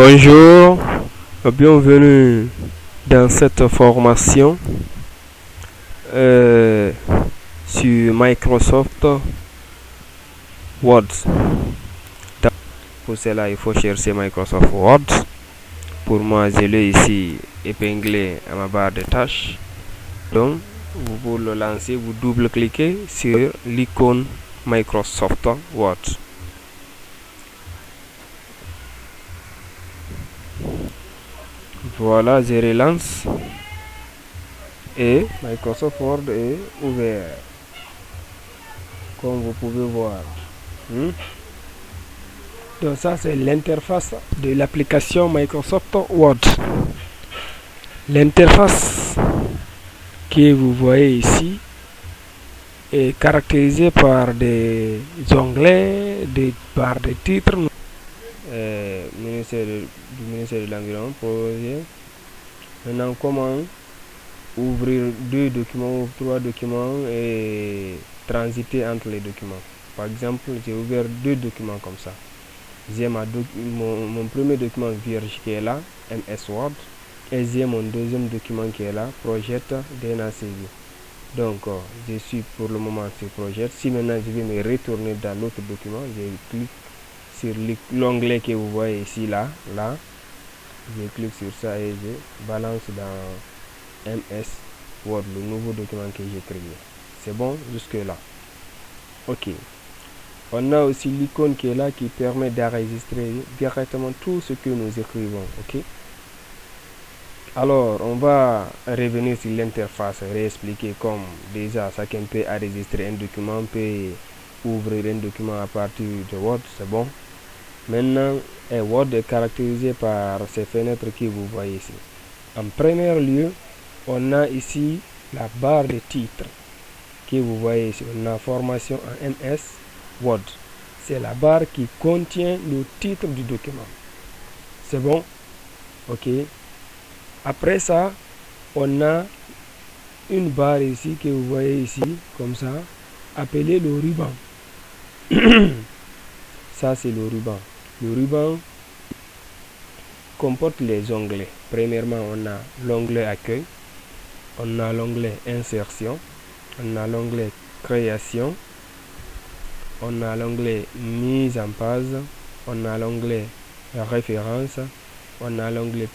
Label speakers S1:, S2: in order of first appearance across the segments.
S1: Bonjour, bienvenue dans cette formation sur Microsoft Word. Pour cela, il faut chercher Microsoft Word. Pour moi, je l'ai ici épinglé à ma barre de tâches. Donc, vous le lancer, vous double-cliquez sur l'icône Microsoft Word. Voilà, je relance et Microsoft Word est ouvert, comme vous pouvez voir. Donc ça, c'est l'interface de l'application Microsoft Word. L'interface que vous voyez ici est caractérisée par des onglets, des barres de titres, du ministère de l'Environnement, projet. Maintenant, comment ouvrir 2 documents ou 3 documents et transiter entre les documents. Par exemple, j'ai ouvert 2 documents comme ça. J'ai mon premier document vierge qui est là, MS Word, et j'ai mon deuxième document qui est là, Project DNACV. Donc, je suis pour le moment sur Project. Si maintenant je vais me retourner dans l'autre document, je clique sur l'onglet que vous voyez ici, là, je clique sur ça et je balance dans MS Word, le nouveau document que j'ai créé. C'est bon jusque là. Ok. On a aussi l'icône qui est là qui permet d'enregistrer directement tout ce que nous écrivons. Ok. Alors, on va revenir sur l'interface, réexpliquer comme déjà chacun peut enregistrer un document, peut ouvrir un document à partir de Word. C'est bon. Maintenant, Word est caractérisé par ces fenêtres que vous voyez ici. En premier lieu, on a ici la barre de titre que vous voyez ici. On a formation en MS Word. C'est la barre qui contient le titre du document. C'est bon? Ok. Après ça, on a une barre ici que vous voyez ici, comme ça, appelée le ruban. Ça, c'est le ruban. Le ruban comporte les onglets. Premièrement, on a l'onglet accueil, on a l'onglet insertion, on a l'onglet création, on a l'onglet mise en page, on a l'onglet référence, on a l'onglet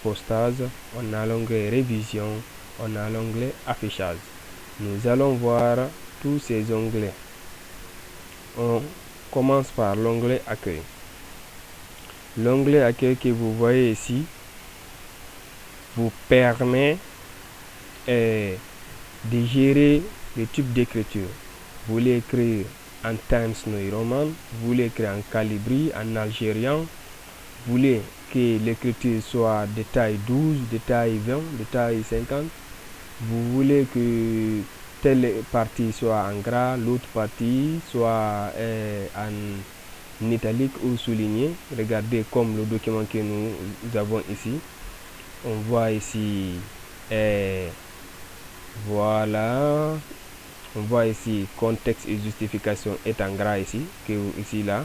S1: postage, on a l'onglet révision, on a l'onglet affichage. Nous allons voir tous ces onglets. On commence par l'onglet accueil. L'onglet accueil que vous voyez ici vous permet de gérer le type d'écriture. Vous voulez écrire en Times New Roman, vous voulez écrire en Calibri, en algérien, vous voulez que l'écriture soit de taille 12, de taille 20, de taille 50, vous voulez que telle partie soit en gras, l'autre partie soit en italique ou souligné. Regardez comme le document que nous avons ici. On voit ici, voilà, on voit ici contexte et justification est en gras ici, ici là.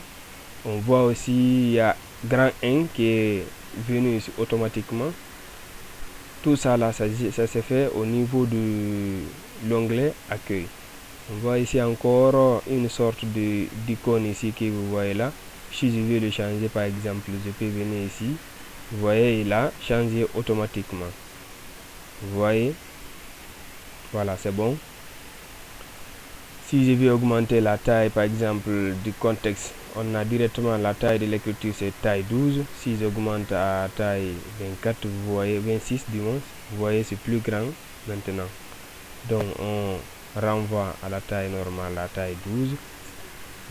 S1: On voit aussi il y a grand 1 qui est venu ici automatiquement. Tout ça là, ça se fait au niveau de l'onglet accueil. On voit ici encore une sorte d'icône ici que vous voyez là. Si je veux le changer par exemple, je peux venir ici. Vous voyez, il a changé automatiquement. Vous voyez, voilà, c'est bon. Si je veux augmenter la taille par exemple du contexte, on a directement la taille de l'écriture, c'est taille 12. Si j'augmente à taille 24, vous voyez, 26 du moins, vous voyez, c'est plus grand maintenant. Donc on renvoie à la taille normale, la taille 12.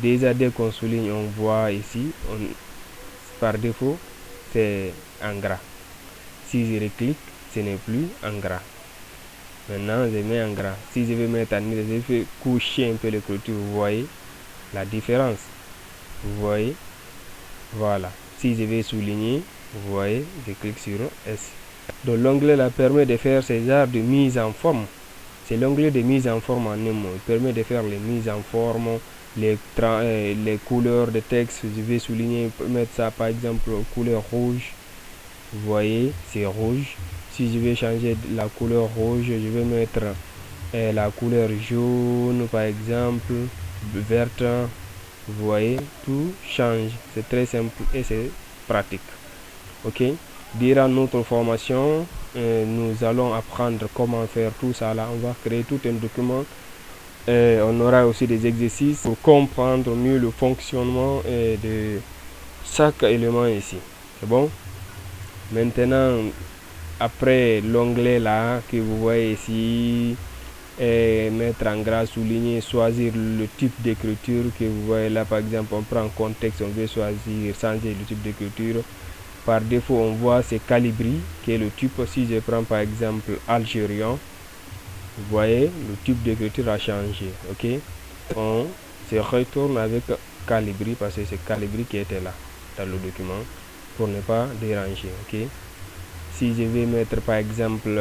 S1: Déjà dès qu'on souligne, on voit ici, par défaut, c'est en gras. Si je reclique, ce n'est plus en gras. Maintenant, je mets en gras. Si je veux mettre en gras, je fais coucher un peu l'écriture. Vous voyez la différence. Vous voyez, voilà. Si je vais souligner, vous voyez, je clique sur S. Donc l'onglet là permet de faire ces genres de mise en forme. C'est l'onglet de mise en forme en un mot. Il permet de faire les mises en forme, les couleurs de texte, je vais souligner, mettre ça par exemple couleur rouge. Vous voyez, c'est rouge. Si je vais changer la couleur rouge, je vais mettre la couleur jaune par exemple, verte. Vous voyez, tout change. C'est très simple et c'est pratique. Ok. Durant notre formation, nous allons apprendre comment faire tout ça là. On va créer tout un document. On aura aussi des exercices pour comprendre mieux le fonctionnement de chaque élément ici. C'est bon? Maintenant, après l'onglet là que vous voyez ici, mettre en gras, souligner, choisir le type d'écriture que vous voyez là. Par exemple, on prend contexte, on veut choisir, changer le type d'écriture. Par défaut, on voit c'est Calibri qui est le type. Si je prends par exemple algérien, vous voyez, le type d'écriture a changé. Ok, on se retourne avec Calibri parce que c'est Calibri qui était là dans le document pour ne pas déranger. Ok, si je vais mettre par exemple, on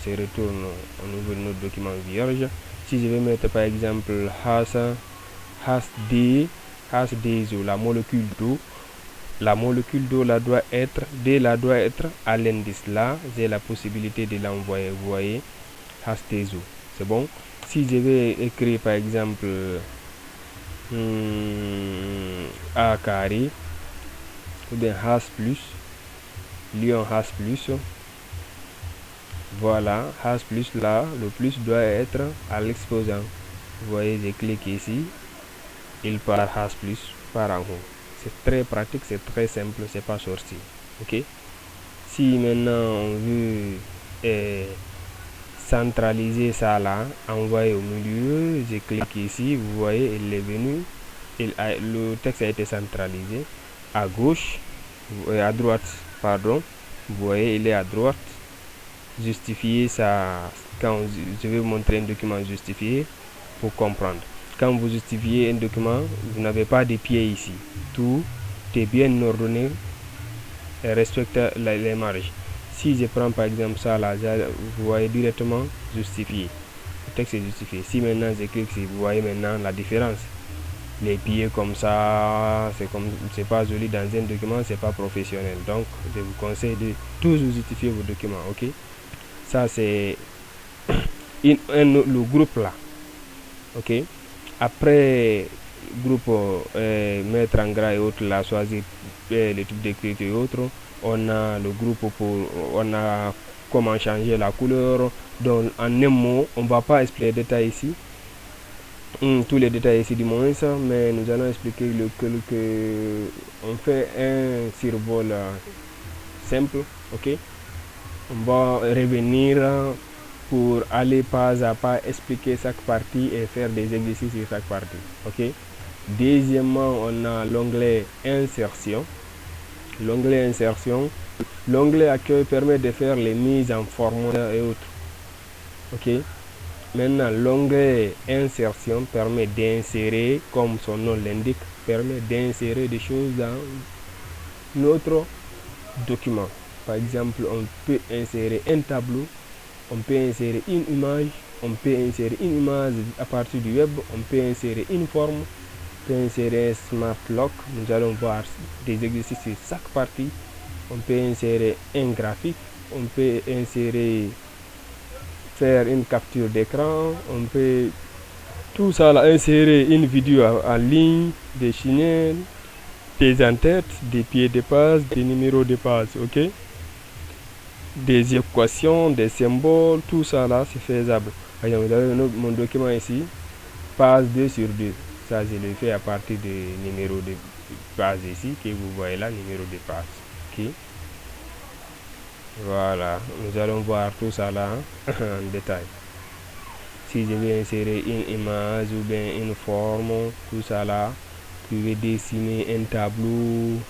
S1: se retourne au niveau de notre document vierge. Si je vais mettre par exemple HDZO, la molécule d'eau. La molécule d'eau doit être à l'indice. Là, j'ai la possibilité de l'envoyer. Vous voyez, HDZO. C'est bon. Si je vais écrire par exemple A carré ou bien H plus, Lyon H plus. Voilà, H plus là, le plus doit être à l'exposant. Vous voyez, je clique ici, il part H plus par en haut. C'est très pratique, c'est très simple, c'est pas sorti. Ok. Si maintenant on veut centraliser ça là, envoyer au milieu, je clique ici, vous voyez, il est venu, le texte a été centralisé. À gauche, à droite, pardon, vous voyez, il est à droite. Justifier ça, quand je vais vous montrer un document justifié pour comprendre. Quand vous justifiez un document, vous n'avez pas de pieds ici. Tout est bien ordonné et respecte les marges. Si je prends par exemple ça là, vous voyez directement justifié. Le texte est justifié. Si maintenant je clique, vous voyez maintenant la différence. Les pieds comme ça, c'est pas joli dans un document, c'est pas professionnel. Donc je vous conseille de toujours justifier vos documents. Ok. Ça c'est le groupe là. Ok. Après groupe mettre en gras et autres là, choisir les types d'écriture et autres, on a le groupe on a comment changer la couleur. Donc en un mot, on va pas expliquer les détails ici, tous les détails ici du moins, mais nous allons expliquer on fait un survol simple. Ok, on va revenir pour aller pas à pas expliquer chaque partie et faire des exercices sur chaque partie. Ok. Deuxièmement, on a l'onglet insertion. L'onglet insertion, l'onglet accueil permet de faire les mises en format et autres. Ok. Maintenant, l'onglet insertion permet d'insérer, comme son nom l'indique, permet d'insérer des choses dans notre document. Par exemple, on peut insérer un tableau, on peut insérer une image, on peut insérer une image à partir du web, on peut insérer une forme, on peut insérer un smart lock. Nous allons voir des exercices sur chaque partie. On peut insérer un graphique, on peut insérer, faire une capture d'écran, on peut tout ça là, insérer une vidéo en ligne, des tunnels, des en-têtes, des pieds de page, des numéros de page. Ok. Des équations, des symboles, tout ça là c'est faisable. Vous avez mon document ici, page 2 sur 2. Ça je le fais à partir des numéros de page ici que vous voyez là, numéro de page. Ok. Voilà, nous allons voir tout ça là en détail. Si je vais insérer une image ou bien une forme, tout ça là, je vais dessiner un tableau.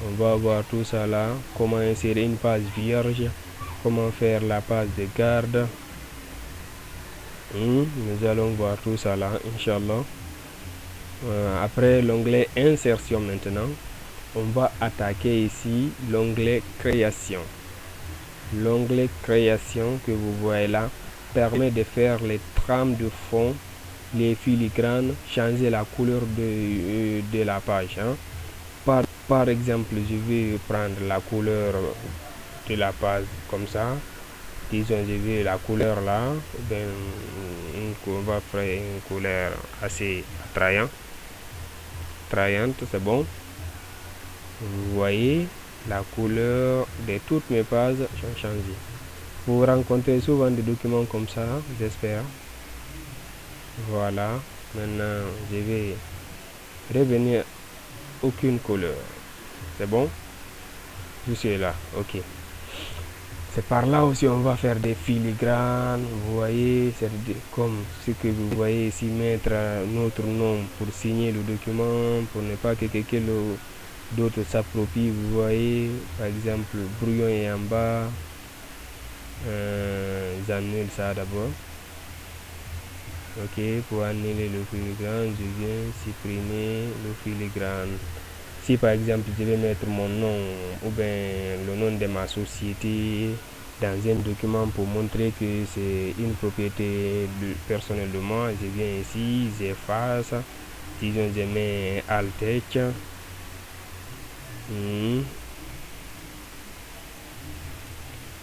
S1: On va voir tout ça là, comment insérer une page vierge, comment faire la page de garde. Nous allons voir tout ça là, Inch'Allah. Après l'onglet insertion maintenant, on va attaquer ici l'onglet création. L'onglet création que vous voyez là permet de faire les trames de fond les filigranes, changer la couleur de la page. Hein. Par exemple, je vais prendre la couleur de la page comme ça. Disons, je vais la couleur là, on va faire une couleur assez attrayante, c'est bon. Vous voyez, la couleur de toutes mes pages ont changé. Vous rencontrez souvent des documents comme ça, j'espère. Voilà, maintenant je vais revenir aucune couleur. C'est bon? Je suis là, ok. C'est par là aussi on va faire des filigranes, vous voyez, c'est comme ce que vous voyez ici, mettre notre nom pour signer le document, pour ne pas que quelqu'un d'autre s'approprie, vous voyez, par exemple, brouillon est en bas, j'annule ça d'abord. Ok, pour annuler le filigrane, je viens supprimer le filigrane. Si par exemple je vais mettre mon nom ou bien le nom de ma société dans un document pour montrer que c'est une propriété personnelle de moi, je viens ici, j'efface, disons je mets Alt-H.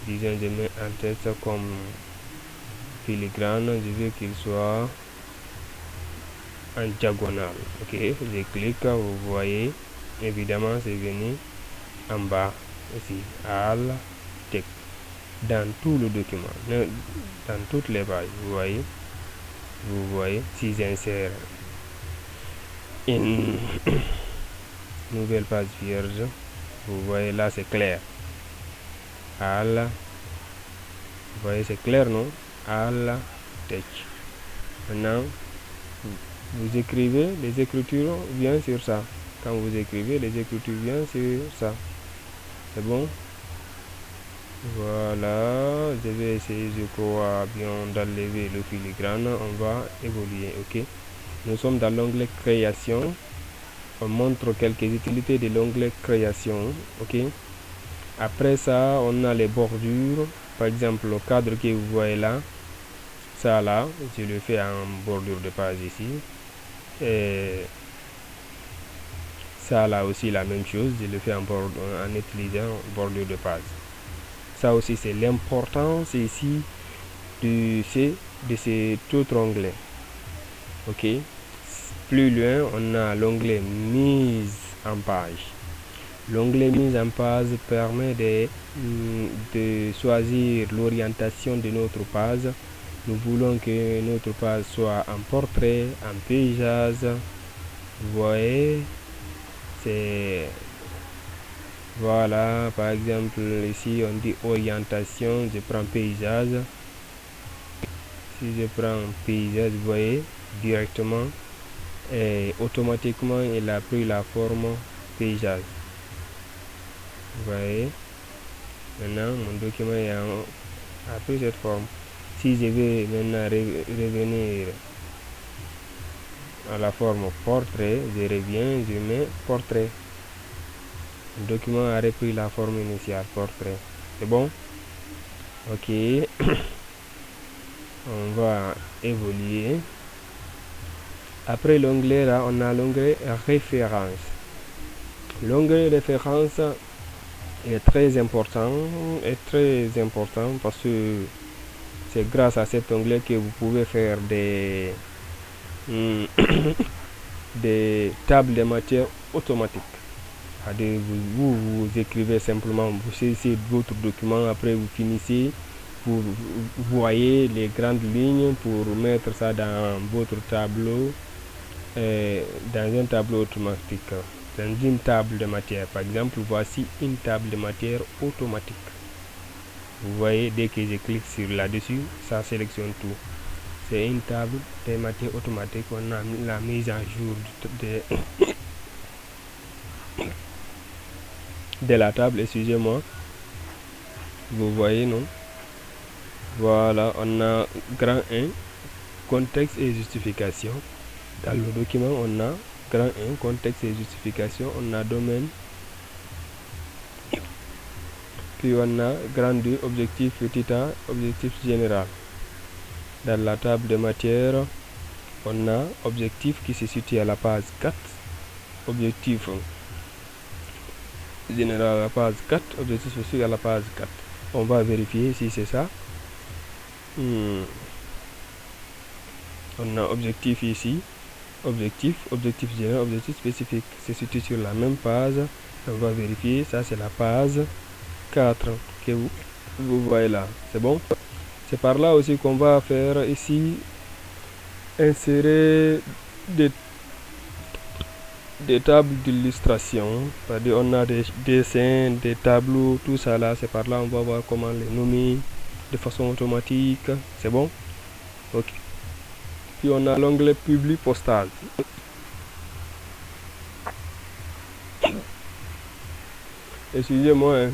S1: Disons je mets Alt-H comme filigrane, je veux qu'il soit en diagonale. Ok, je clique, vous voyez, évidemment c'est venu en bas ici, Alt-T dans tout le document, dans toutes les pages, vous voyez, si j'insère une nouvelle page vierge, vous voyez là c'est clair, vous voyez c'est clair, non? Alt-T. Maintenant vous écrivez, les écritures viennent sur ça. Quand vous écrivez, les écritures viennent sur ça. C'est bon? Voilà, je vais essayer, je crois, bien d'enlever le filigrane. On va évoluer, ok? Nous sommes dans l'onglet création. On montre quelques utilités de l'onglet création, ok? Après ça, on a les bordures. Par exemple, le cadre que vous voyez là, ça là, je le fais en bordure de page ici. Et ça là aussi la même chose, je le fais en utilisant bordure de page. Ça aussi c'est l'importance ici de cet autre onglet. Ok, plus loin on a l'onglet mise en page. L'onglet mise en page permet de choisir l'orientation de notre page. Nous voulons que notre page soit en portrait, en paysage. Vous voyez, c'est voilà, par exemple ici on dit orientation, je prends paysage. Si je prends paysage, vous voyez directement et automatiquement il a pris la forme paysage. Vous voyez, maintenant mon document a pris cette forme. Si je vais maintenant revenir à la forme portrait, je reviens, je mets portrait. Le document a repris la forme initiale, portrait. C'est bon? Ok. On va évoluer. Après l'onglet là, on a l'onglet référence. L'onglet référence est très important parce que c'est grâce à cet onglet que vous pouvez faire des tables de matière automatiques. Vous écrivez simplement, vous saisissez votre document, après vous finissez, vous voyez les grandes lignes pour mettre ça dans votre tableau, dans un tableau automatique, dans une table de matière. Par exemple, voici une table de matière automatique. Vous voyez, dès que je clique sur là-dessus, ça sélectionne tout. C'est une table de matière automatique. On a la mise à jour de la table, excusez-moi. Vous voyez, non? Voilà, on a grand 1, contexte et justification. Dans le document, on a grand 1, contexte et justification. On a domaine. Puis on a grand 2, objectif petit a, objectif général. Dans la table de matière, on a objectif qui se situe à la page 4, objectif général à la page 4, objectif spécifique à la page 4. On va vérifier si c'est ça. On a objectif ici, objectif général, objectif spécifique. C'est situé sur la même page. On va vérifier, ça c'est la page 4 que vous voyez là. C'est bon? C'est par là aussi qu'on va faire ici, insérer des tables d'illustration. C'est-à-dire on a des dessins, des tableaux, tout ça là. C'est par là on va voir comment les nommer de façon automatique. C'est bon? Ok. Puis on a l'onglet public postage. Excusez-moi.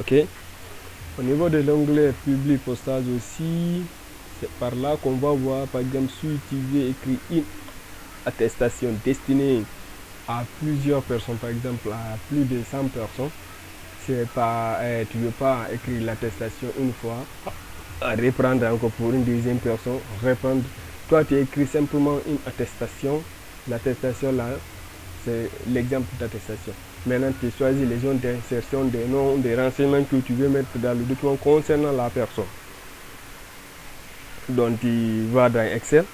S1: Ok. Au niveau de l'onglet public postage aussi, c'est par là qu'on va voir, par exemple, si tu veux écrire une attestation destinée à plusieurs personnes, par exemple à plus de 100 personnes, c'est pas, tu ne veux pas écrire l'attestation une fois, reprendre encore pour une deuxième personne, reprendre. Toi, tu écris simplement une attestation. L'attestation là, c'est l'exemple d'attestation. Maintenant, tu choisis les zones d'insertion, des noms, des renseignements que tu veux mettre dans le document concernant la personne. Donc, tu vas dans Excel,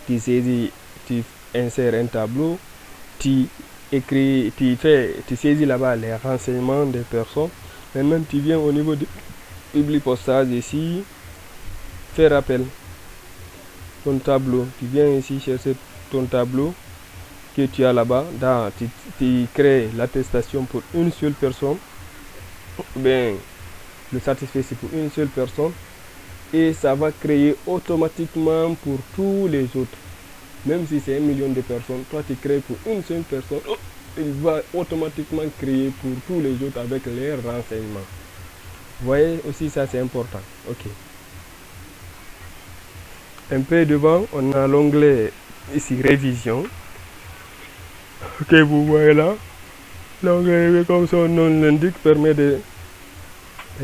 S1: tu saisis, tu insères un tableau, tu écris, tu saisis là-bas les renseignements des personnes. Maintenant, tu viens au niveau de public postage ici, faire appel. Ton tableau, tu viens ici chercher ton tableau que tu as là-bas, tu crées l'attestation pour une seule personne, bien le satisfait c'est pour une seule personne et ça va créer automatiquement pour tous les autres. Même si c'est 1 million de personnes, toi tu crées pour une seule personne, il va automatiquement créer pour tous les autres avec les renseignements. Vous voyez aussi, ça c'est important. Ok. Un peu devant, on a l'onglet ici révision. Ok, vous voyez là. L'onglet, comme son nom l'indique, permet de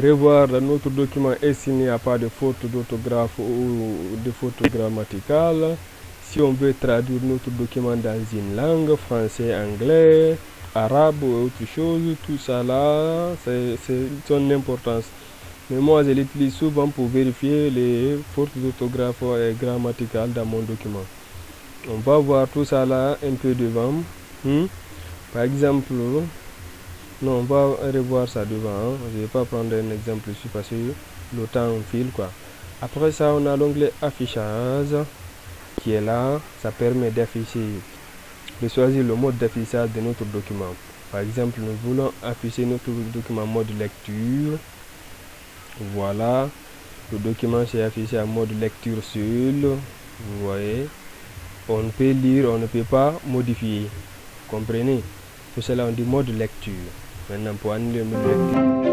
S1: revoir notre document et s'il n'y a pas de faute d'orthographe ou de faute grammaticale. Si on veut traduire notre document dans une langue, français, anglais, arabe ou autre chose, tout ça là, c'est son importance. Mais moi, je l'utilise souvent pour vérifier les fautes d'orthographe et grammaticales dans mon document. On va voir tout ça là un peu devant. Par exemple, non, on va revoir ça devant. Je ne vais pas prendre un exemple ici parce que le temps file quoi. Après ça, on a l'onglet affichage qui est là. Ça permet d'afficher, de choisir le mode d'affichage de notre document. Par exemple, nous voulons afficher notre document en mode lecture. Voilà, le document s'est affiché en mode lecture seul. Vous voyez, on peut lire, on ne peut pas modifier. Comprenez? Pour cela, on dit mode lecture. Maintenant, pour annuler le mode lecture.